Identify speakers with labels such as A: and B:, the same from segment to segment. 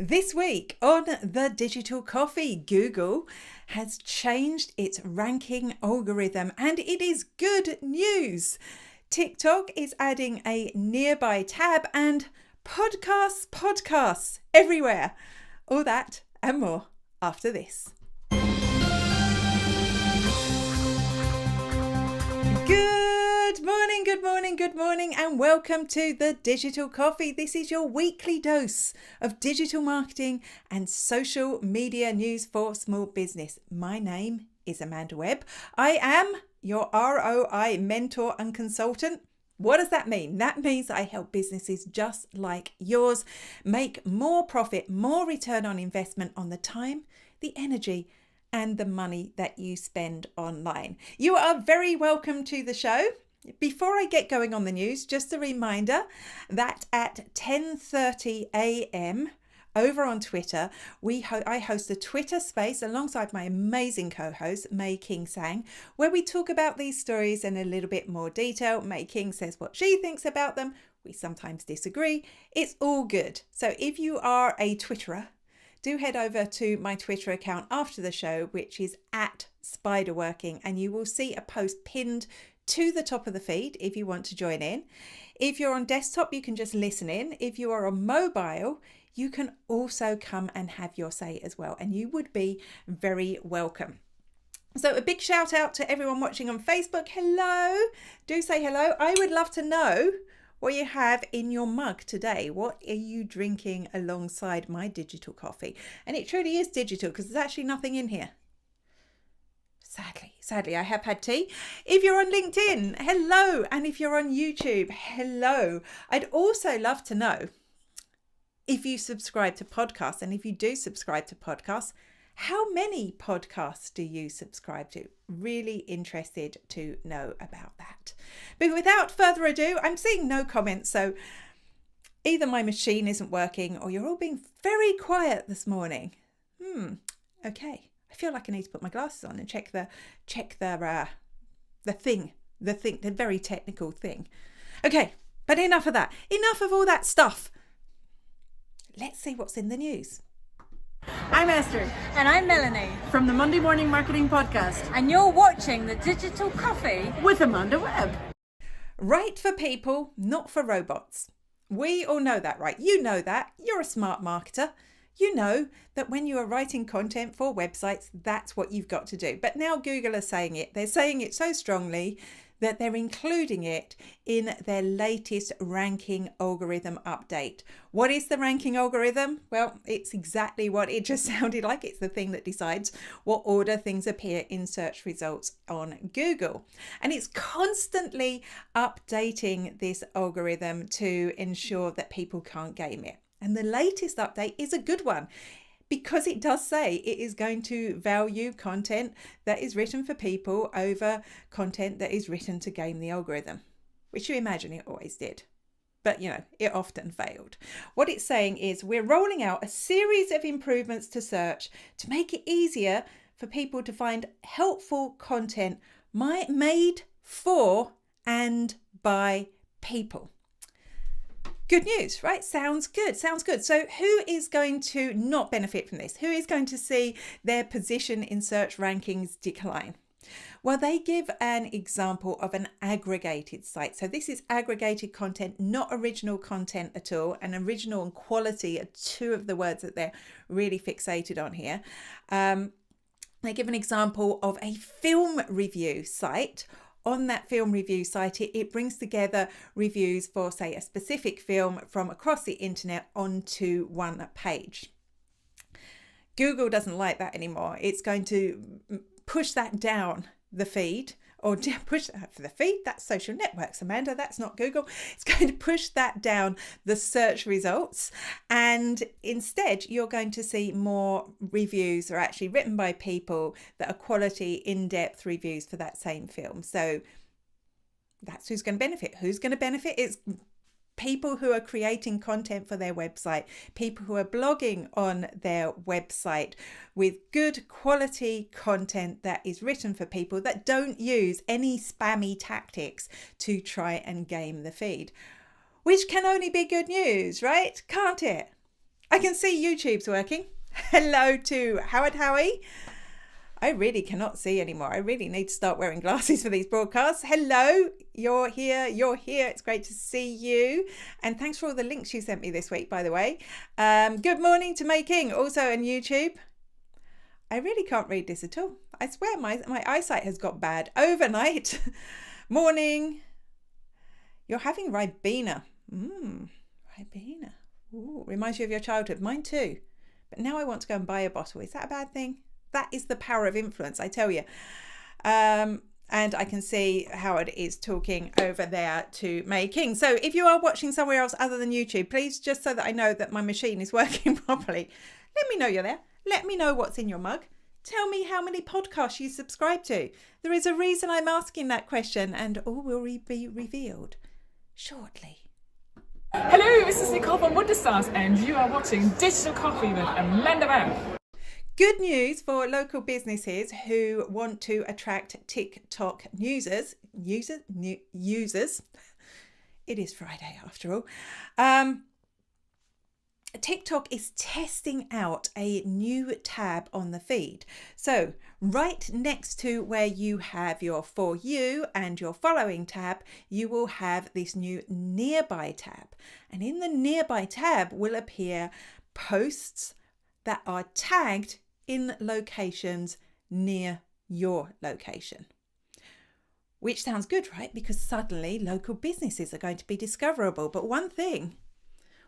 A: This week on the Digital Coffee, Google has changed its ranking algorithm and it is good news. TikTok is adding a nearby tab and podcasts everywhere. All that and more after this. Good morning, and welcome to the Digital Coffee. This is your weekly dose of digital marketing and social media news for small business. My name is Amanda Webb. I am your ROI mentor and consultant. What does that mean? That means I help businesses just like yours make more profit, more return on investment on the time, the energy, and the money that you spend online. You are very welcome to the show. Before I get going on the news, just a reminder that at 10:30 a.m. over on Twitter, I host a Twitter space alongside my amazing co-host, May King Sang, where we talk about these stories in a little bit more detail. May King says what she thinks about them. We sometimes disagree. It's all good. So if you are a Twitterer, do head over to my Twitter account after the show, which is at Spiderworking, and you will see a post pinned to the top of the feed if you want to join in. If you're on desktop, you can just listen in. If you are on mobile, you can also come and have your say as well, and you would be very welcome. So a big shout out to everyone watching on Facebook. Hello, do say hello. I would love to know what you have in your mug today. What are you drinking alongside my digital coffee? And it truly is digital because there's actually nothing in here. Sadly, I have had tea. If you're on LinkedIn, hello. And if you're on YouTube, hello. I'd also love to know if you subscribe to podcasts. And if you do subscribe to podcasts, how many podcasts do you subscribe to? Really interested to know about that. But without further ado, I'm seeing no comments. So either my machine isn't working or you're all being very quiet this morning. Okay. I feel like I need to put my glasses on and check the very technical thing. Okay, but enough of that. Enough of all that stuff. Let's see what's in the news.
B: I'm Esther.
C: And I'm Melanie.
B: From the Monday Morning Marketing Podcast.
C: And you're watching the Digital Coffee
B: with Amanda Webb.
A: Right for people, not for robots. We all know that, right? You know that. You're a smart marketer. You know that when you are writing content for websites, that's what you've got to do. But now Google are saying it. They're saying it so strongly that they're including it in their latest ranking algorithm update. What is the ranking algorithm? Well, it's exactly what it just sounded like. It's the thing that decides what order things appear in search results on Google. And it's constantly updating this algorithm to ensure that people can't game it. And the latest update is a good one because it does say it is going to value content that is written for people over content that is written to game the algorithm, which you imagine it always did. But, it often failed. What it's saying is we're rolling out a series of improvements to search to make it easier for people to find helpful content made for and by people. Good news, right? Sounds good. So who is going to not benefit from this? Who is going to see their position in search rankings decline? Well, they give an example of an aggregated site. So this is aggregated content, not original content at all. And original and quality are two of the words that they're really fixated on here. They give an example of a film review site. On that film review site, it brings together reviews for, say, a specific film from across the internet onto one page. Google doesn't like that anymore. It's going to push that down the feed, or push that for the feed. That's social networks, Amanda. That's not Google. It's going to push that down the search results. And instead, you're going to see more reviews are actually written by people that are quality, in-depth reviews for that same film. So that's who's going to benefit. Who's going to benefit? It's people who are creating content for their website, people who are blogging on their website with good quality content that is written for people that don't use any spammy tactics to try and game the feed, which can only be good news, right? Can't it? I can see YouTube's working. Hello to Howard Howie. I really cannot see anymore. I really need to start wearing glasses for these broadcasts. Hello, you're here. It's great to see you. And thanks for all the links you sent me this week, by the way. Good morning to Making, also on YouTube. I really can't read this at all. I swear my eyesight has got bad overnight. Morning. You're having Ribena. Ribena. Ooh, reminds you of your childhood. Mine too. But now I want to go and buy a bottle. Is that a bad thing? That is the power of influence, I tell you. And I can see Howard is talking over there to Making. So if you are watching somewhere else other than YouTube, please, just so that I know that my machine is working properly, let me know you're there. Let me know what's in your mug. Tell me how many podcasts you subscribe to. There is a reason I'm asking that question, and all will be revealed shortly.
D: Hello, this is Nicole from Wonderstars, and you are watching Digital Coffee with Amanda Webb.
A: Good news for local businesses who want to attract TikTok users. It is Friday after all. TikTok is testing out a new tab on the feed. So right next to where you have your For You and your Following tab, you will have this new Nearby tab. And in the Nearby tab will appear posts that are tagged in locations near your location. Which sounds good, right? Because suddenly local businesses are going to be discoverable. But one thing,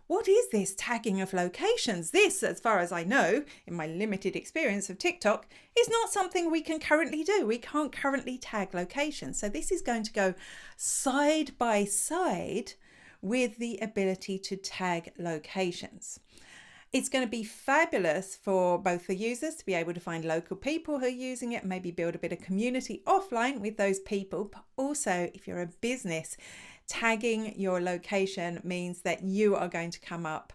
A: what is this tagging of locations? This, as far as I know, in my limited experience of TikTok, is not something we can currently do. We can't currently tag locations. So this is going to go side by side with the ability to tag locations. It's going to be fabulous for both the users to be able to find local people who are using it, maybe build a bit of community offline with those people. But also, if you're a business, tagging your location means that you are going to come up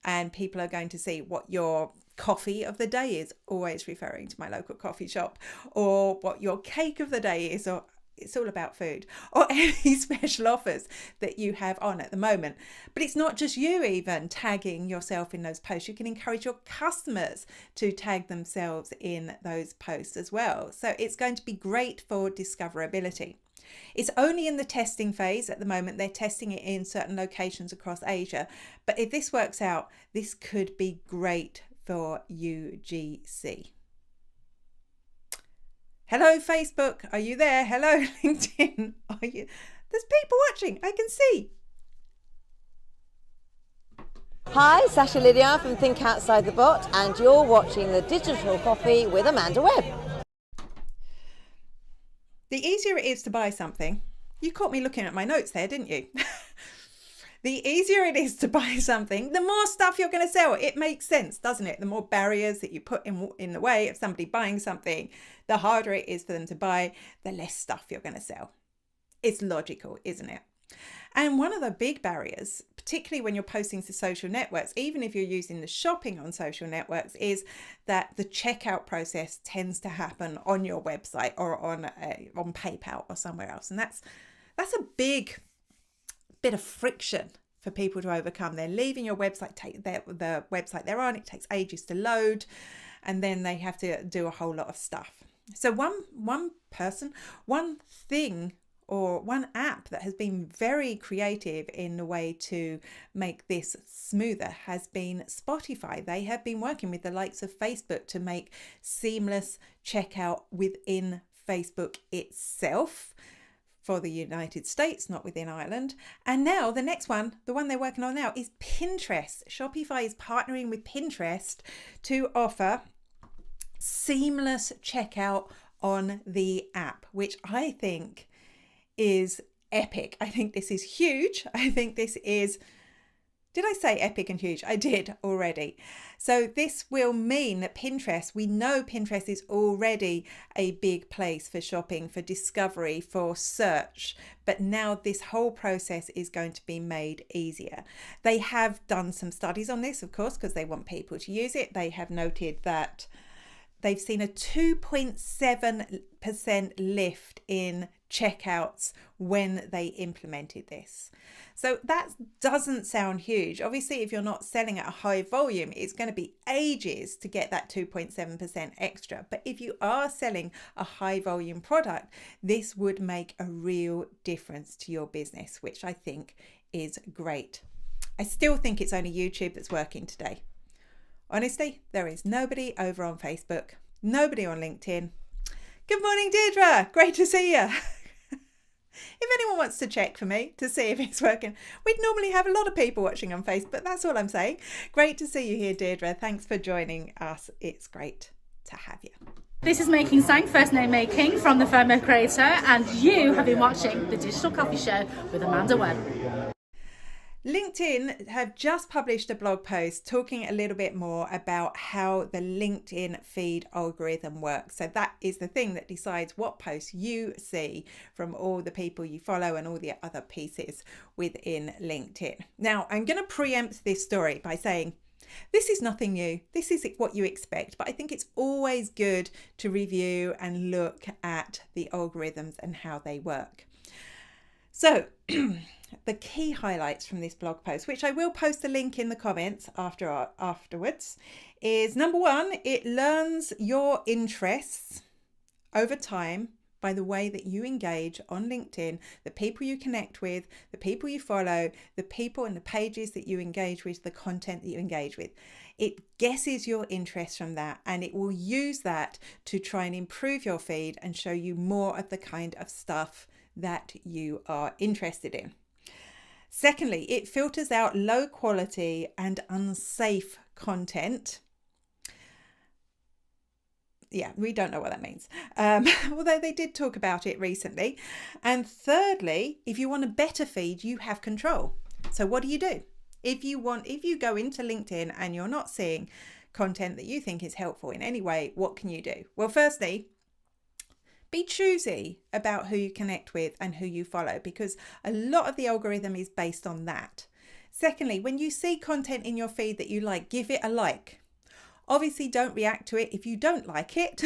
A: and people are going to see what your coffee of the day is, always referring to my local coffee shop, or what your cake of the day is, or it's all about food, or any special offers that you have on at the moment. But it's not just you even tagging yourself in those posts. You can encourage your customers to tag themselves in those posts as well. So it's going to be great for discoverability. It's only in the testing phase at the moment. They're testing it in certain locations across Asia. But if this works out, this could be great for UGC. Hello, Facebook. Are you there? Hello, LinkedIn. Are you? There's people watching. I can see.
E: Hi, Sasha Lydia from Think Outside the Bot, and you're watching the Digital Coffee with Amanda Webb.
A: The easier it is to buy something, you caught me looking at my notes there, didn't you? The easier it is to buy something, the more stuff you're going to sell. It makes sense, doesn't it? The more barriers that you put in the way of somebody buying something, the harder it is for them to buy, the less stuff you're going to sell. It's logical, isn't it? And one of the big barriers, particularly when you're posting to social networks, even if you're using the shopping on social networks, is that the checkout process tends to happen on your website or on PayPal or somewhere else. And that's a big bit of friction for people to overcome. They're leaving your website, the website they're on, it takes ages to load, and then they have to do a whole lot of stuff. So one thing or one app that has been very creative in the way to make this smoother has been Spotify. They have been working with the likes of Facebook to make seamless checkout within Facebook itself for the United States, not within Ireland. And now the next one, the one they're working on now, is Pinterest. Shopify is partnering with Pinterest to offer seamless checkout on the app, which I think is epic. I think this is huge. I think this is, did I say epic and huge? I did already. So this will mean that Pinterest, we know Pinterest is already a big place for shopping, for discovery, for search, but now this whole process is going to be made easier. They have done some studies on this, of course, because they want people to use it. They have noted that they've seen a 2.7% lift in checkouts when they implemented this. So that doesn't sound huge. Obviously, if you're not selling at a high volume, it's going to be ages to get that 2.7% extra. But if you are selling a high volume product, this would make a real difference to your business, which I think is great. I still think it's only YouTube that's working today. Honestly, there is nobody over on Facebook, nobody on LinkedIn. Good morning, Deirdre. Great to see you. If anyone wants to check for me to see if it's working, we'd normally have a lot of people watching on Facebook. That's all I'm saying. Great to see you here, Deirdre. Thanks for joining us. It's great to have you.
F: This is Making Sang, First Name Making from the Firma Creator, and you have been watching the Digital Coffee Show with Amanda Webb.
A: LinkedIn have just published a blog post talking a little bit more about how the LinkedIn feed algorithm works. So that is the thing that decides what posts you see from all the people you follow and all the other pieces within LinkedIn. Now, I'm going to preempt this story by saying this is nothing new. This is what you expect, but I think it's always good to review and look at the algorithms and how they work. So the key highlights from this blog post, which I will post a link in the comments afterwards, is number one, it learns your interests over time by the way that you engage on LinkedIn, the people you connect with, the people you follow, the people and the pages that you engage with, the content that you engage with. It guesses your interests from that, and it will use that to try and improve your feed and show you more of the kind of stuff that you are interested in. Secondly, it filters out low quality and unsafe content. Yeah, we don't know what that means, although they did talk about it recently. And thirdly, if you want a better feed, you have control. So what do? If you go into LinkedIn and you're not seeing content that you think is helpful in any way, what can you do? Well, firstly, be choosy about who you connect with and who you follow, because a lot of the algorithm is based on that. Secondly, when you see content in your feed that you like, give it a like. Obviously, don't react to it if you don't like it.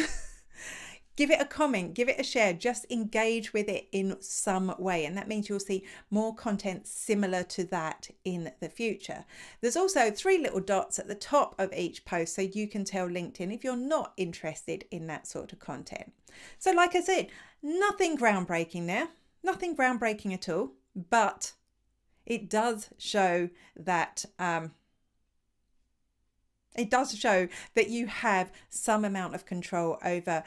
A: Give it a comment, give it a share, just engage with it in some way. And that means you'll see more content similar to that in the future. There's also 3 little dots at the top of each post, so you can tell LinkedIn if you're not interested in that sort of content. So like I said, nothing groundbreaking there, nothing groundbreaking at all, but it does show that you have some amount of control over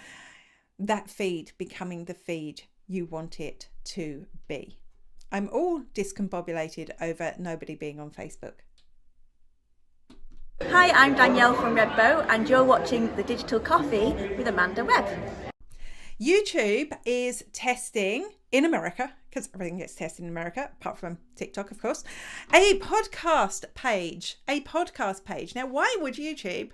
A: that feed becoming the feed you want it to be. I'm all discombobulated over nobody being on Facebook.
B: Hi, I'm Danielle from Redbow, and you're watching The Digital Coffee with Amanda Webb.
A: YouTube is testing in America, because everything gets tested in America, apart from TikTok, of course, a podcast page. Now, why would YouTube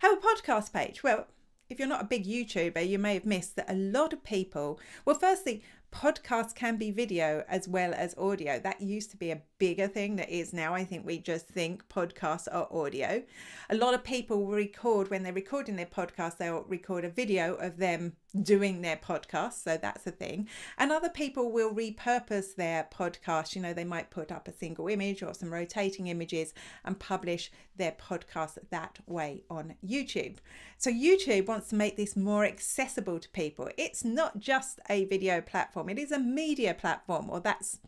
A: have a podcast page? Well, if you're not a big YouTuber, you may have missed that a lot of people, well, firstly, podcasts can be video as well as audio. That used to be a bigger thing that is now. I think we just think podcasts are audio. A lot of people will record, when they're recording their podcast, they'll record a video of them doing their podcast. So that's a thing. And other people will repurpose their podcast. You know, they might put up a single image or some rotating images and publish their podcast that way on YouTube. So YouTube wants to make this more accessible to people. It's not just a video platform. It is a media platform, or that's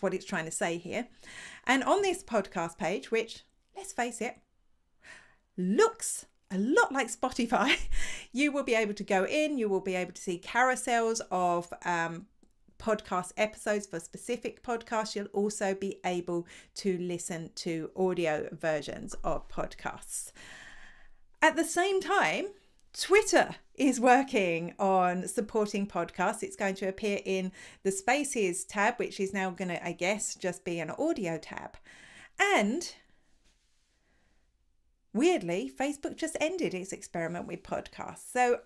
A: what it's trying to say here. And on this podcast page, which, let's face it, looks a lot like Spotify, you will be able to go in, you will be able to see carousels of podcast episodes for specific podcasts. You'll also be able to listen to audio versions of podcasts. At the same time, Twitter is working on supporting podcasts. It's going to appear in the Spaces tab, which is now going to, I guess, just be an audio tab. And weirdly, Facebook just ended its experiment with podcasts. So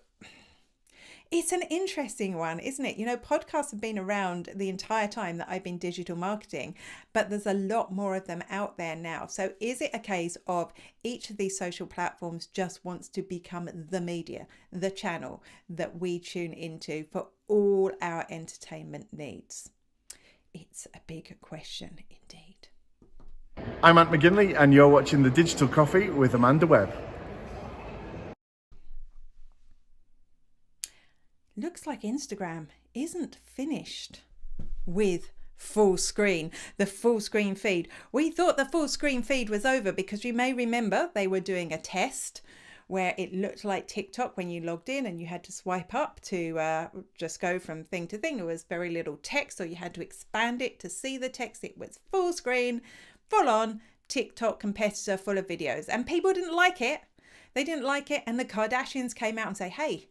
A: It's an interesting one, isn't it? You know, podcasts have been around the entire time that I've been digital marketing, but there's a lot more of them out there now. So is it a case of each of these social platforms just wants to become the media, the channel that we tune into for all our entertainment needs? It's a big question indeed.
G: I'm Ant McGinley and you're watching The Digital Coffee with Amanda Webb.
A: Looks like Instagram isn't finished with full screen, the full screen feed. We thought the full screen feed was over because you may remember they were doing a test where it looked like TikTok when you logged in and you had to swipe up to just go from thing to thing. There was very little text, or you had to expand it to see the text. It was full screen, full on TikTok competitor full of videos, and people didn't like it. They didn't like it, and the Kardashians came out and say, hey,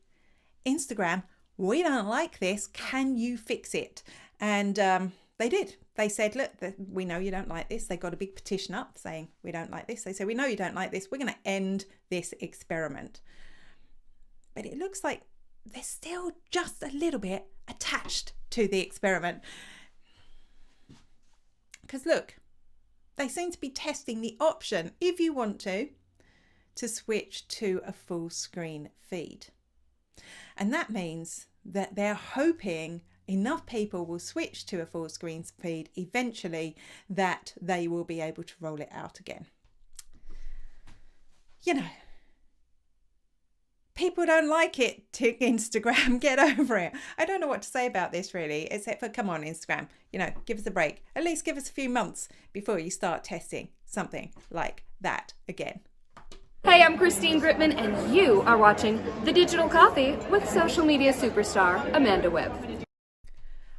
A: Instagram, we don't like this. Can you fix it? And they did. They said, look, we know you don't like this. They got a big petition up saying, we don't like this. They said, we know you don't like this. We're going to end this experiment. But it looks like they're still just a little bit attached to the experiment. Because look, they seem to be testing the option, if you want to switch to a full screen feed. And that means that they're hoping enough people will switch to a full screen feed eventually that they will be able to roll it out again. You know, people don't like it, Instagram, get over it. I don't know what to say about this really, except for come on Instagram, you know, give us a break. At least give us a few months before you start testing something like that again.
H: Hey, I'm Christine Gritman, and you are watching The Digital Coffee with social media superstar Amanda Webb.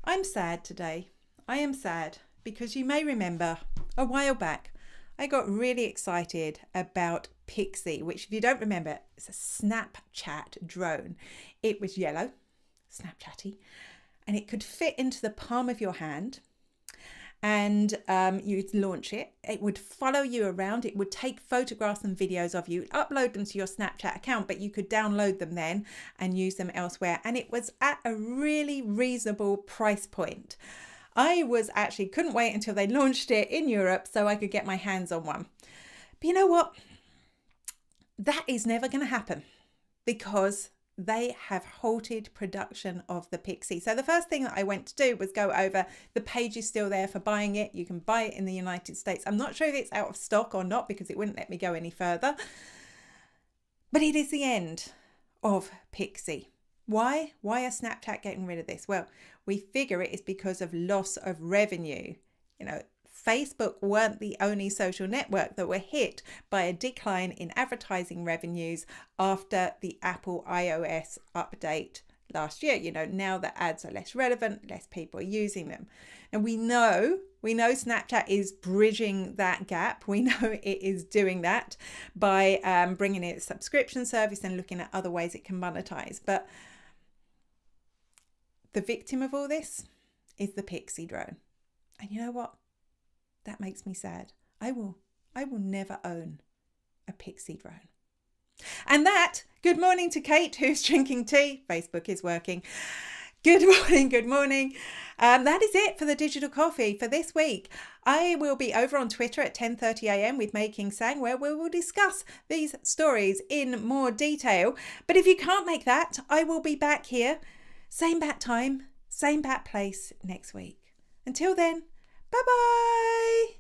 A: I'm sad today. I am sad because you may remember a while back I got really excited about Pixy, which if you don't remember, it's a Snapchat drone. It was yellow, Snapchatty, and it could fit into the palm of your hand. And you'd launch it. It would follow you around. It would take photographs and videos of you, upload them to your Snapchat account, but you could download them then and use them elsewhere. And it was at a really reasonable price point. I couldn't wait until they launched it in Europe so I could get my hands on one. But you know what? That is never going to happen because they have halted production of the Pixy. So the first thing that I went to do was go over, the page is still there for buying it. You can buy it in the United States. I'm not sure if it's out of stock or not because it wouldn't let me go any further. But it is the end of Pixy. Why? Why are Snapchat getting rid of this? Well, we figure it is because of loss of revenue. You know, Facebook weren't the only social network that were hit by a decline in advertising revenues after the Apple iOS update last year. You know, now that ads are less relevant, less people are using them. And we know Snapchat is bridging that gap. We know it is doing that by bringing in a subscription service and looking at other ways it can monetize. But the victim of all this is the Pixy drone. And you know what? That makes me sad. I will never own a Pixy drone. And that, good morning to Kate, who's drinking tea. Facebook is working. Good morning, good morning. That is it for the Digital Coffee for this week. I will be over on Twitter at 10:30 a.m. with Making Sang, where we will discuss these stories in more detail. But if you can't make that, I will be back here, same bat time, same bat place next week. Until then, bye-bye.